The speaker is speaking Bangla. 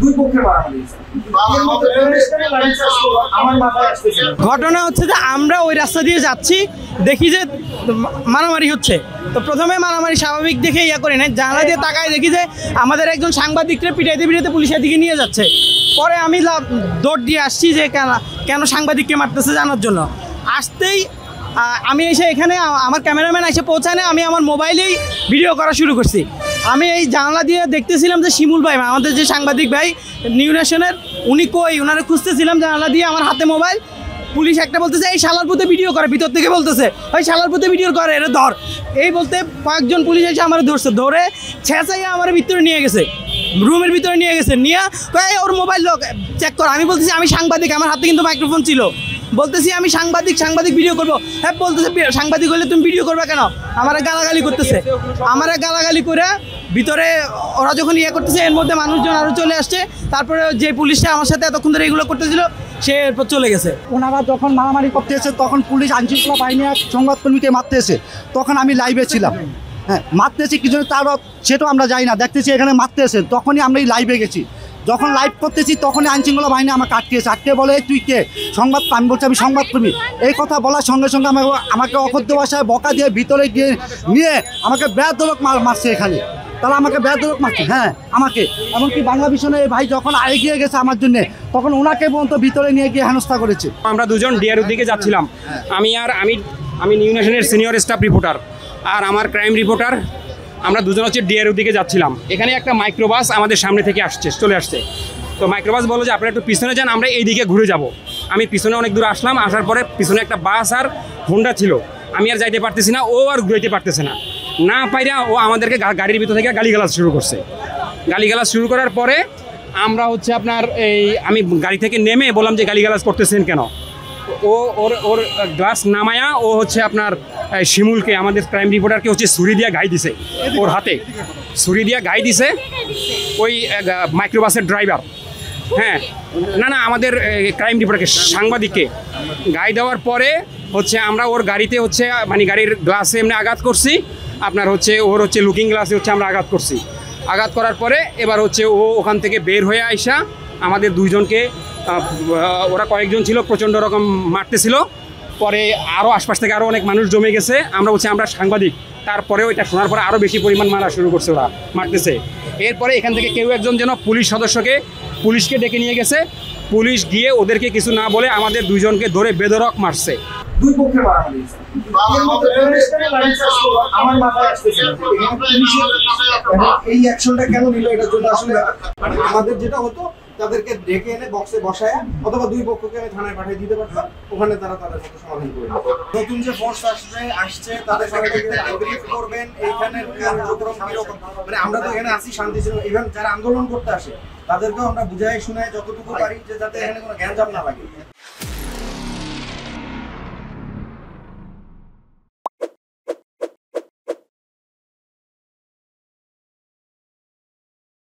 দুই পক্ষের মারামারি। ঘটনা হচ্ছে যে আমরা ওই রাস্তা দিয়ে যাচ্ছি, দেখি যে মারামারি হচ্ছে। তো প্রথমে মারামারি স্বাভাবিক দেখে ইয়া করি না, জানলা দিয়ে তাকায় দেখি যে আমাদের একজন সাংবাদিককে পিটাইতে পিটাইতে পুলিশের দিকে নিয়ে যাচ্ছে। পরে আমি দৌড় দিয়ে আসছি যে কেন সাংবাদিককে মারতেছে জানার জন্য। আসতেই আমি এসে এখানে আমার ক্যামেরাম্যান এসে পৌঁছানে আমি আমার মোবাইলেই ভিডিও করা শুরু করছি। আমি এই জানলা দিয়ে দেখতেছিলাম যে শিমুল ভাই, আমাদের যে সাংবাদিক ভাই নিউ ন্যাশনের, উনি কই, ওনারা খুঁজতেছিলাম জানলা দিয়ে, আমার হাতে মোবাইল। পুলিশ একটা বলতেছে এই শালার পুতে ভিডিও করে, ভিতর থেকে বলতেছে ওই শালার পুতে ভিডিও করে, এটা ধর। এই বলতে কয়েকজন পুলিশ এসে আমার ধরছে, ধরে ছেঁচাইয়া আমার ভিতরে নিয়ে গেছে, রুমের ভিতরে নিয়ে গেছে, নিয়ে ওর মোবাইল চেক কর। আমি বলতেছি আমি সাংবাদিক, আমার হাতে কিন্তু মাইক্রোফোন ছিল। বলতেছি আমি সাংবাদিক ভিডিও করবো। হ্যাঁ বলতেছে সাংবাদিক হলে তুমি ভিডিও করবে কেন? আমারে গালাগালি করতেছে, আমারে গালাগালি করে ভিতরে ওরা যখন ইয়ে করতেছে, এর মধ্যে মানুষজন আরও চলে আসছে। তারপরে যে পুলিশটা আমার সাথে এতক্ষণ ধরে এগুলো করতেছিল সে এরপর চলে গেছে। ওনারা যখন মারামারি করতে এসে তখন পুলিশ আইনশৃঙ্খলা বাহিনী এক সংবাদকর্মীকে মারতে এসে, তখন আমি লাইভে ছিলাম। হ্যাঁ, মারতে এসে কি জন্য তারও সেটাও আমরা যাই না, দেখতেছি এখানে মারতে এসে, তখনই আমরা এই লাইভে গেছি। যখন লাইভ করতেছি তখনই আইনশৃঙ্খলা বাহিনী আমাকে আটকেছে, আটকে বলে তুই কে? আমি বলছি আমি সংবাদকর্মী। এই কথা বলার সঙ্গে সঙ্গে আমাকে অকথ্য ভাষায় বকা দিয়ে ভিতরে গিয়ে নিয়ে আমাকে বেধড়ক মারছে এখানে। তাহলে আমাকে বেধড়ক মারছে, হ্যাঁ আমাকে। এমনকি বাংলা ভিশনের ভাই যখন এগিয়ে গেছে আমার জন্যে, তখন ওনাকে পর্যন্ত ভিতরে নিয়ে গিয়ে হেনস্থা করেছে। আমরা দুজন ডিআরইউর দিকে যাচ্ছিলাম, আমি নিউ ন্যাশনের সিনিয়র স্টাফ রিপোর্টার আর আমার ক্রাইম রিপোর্টার। আমরা দুজন হচ্ছে ডিআরইউর দিকে যাচ্ছিলাম। এখানে একটা মাইক্রোবাস আমাদের সামনে থেকে চলে আসছে। তো মাইক্রোবাস বললো যে আপনারা একটু পিছনে যান, আমরা এই দিকে ঘুরে যাব। আমি পিছনে অনেক দূর আসলাম, আসার পরে পিছনে একটা বাস আর হোন্ডা ছিল, আমি আর যাইতে পারতেছি না, ও আর ঘুরাইতে পারতেছে না পাইরা ও আমাদেরকে গাড়ির ভিতর থেকে গালিগালাজ শুরু করছে। গালিগালাজ শুরু করার পরে আমরা হচ্ছে আপনার আমি গাড়ি থেকে নেমে বললাম যে গালিগালাজ করতেছেন কেন? ওর গ্লাস নামায়া ও হচ্ছে আপনার শিমুলকে, আমাদের ক্রাইম রিপোর্টারকে হচ্ছে ছুরি দিয়ে গাই দিছে, ওর হাতে ছুরি দিয়ে গাই দিছে ওই মাইক্রোবাসের ড্রাইভার। হ্যাঁ, না আমাদের ক্রাইম রিপোর্টারকে, সাংবাদিককে গাই দেওয়ার পরে হচ্ছে আমরা ওর গাড়িতে হচ্ছে মানে গাড়ির গ্লাসে এমনি আঘাত করছি, আপনার হচ্ছে ওর হচ্ছে লুকিং গ্লাসে হচ্ছে আমরা আঘাত করছি। আঘাত করার পরে এবার হচ্ছে ও ওখান থেকে বের হয়ে আইসা আমাদের দুইজনকে, ওরা কয়েকজন ছিল, প্রচণ্ড রকম মারতেছিল। পরে আরও আশপাশ থেকে আরও অনেক মানুষ জমে গেছে। আমরা বলছি আমরা সাংবাদিক, তারপরেও এটা শোনার পরে আরও বেশি পরিমাণ মারা শুরু করছে, ওরা মারতেছে। এরপরে এখান থেকে কেউ একজন যেন পুলিশকে ডেকে নিয়ে গেছে। পুলিশ গিয়ে ওদেরকে কিছু না বলে আমাদের দুইজনকে ধরে বেধড়ক মারছে। দুই পক্ষের মারামারি। আমার মাথায় আসতেছিল এই অ্যাকশনটা কেন নিল, এটার জন্য আসলে আমাদের যেটা হতো তাদেরকে ডেকে এনে বক্সে বসায় অথবা দুই পক্ষকে আমি থানায় পাঠিয়ে দিতে পারতাম, ওখানে তারা তাদের সাথে সমাধান করে নিত। নতুন যে ফোর্স আসছে তাদের সাথে ব্রিফ করবেন এইখানে কার্যক্রম কিরকম, মানে আমরা তো এখানে আসি শান্তি ছিল, ইভেন যারা আন্দোলন করতে আসে তাদেরকেও আমরা বুঝাই শোনাই যতটুকু পারি যে যাতে এখানে কোনো গ্যাঞ্জাম না লাগে।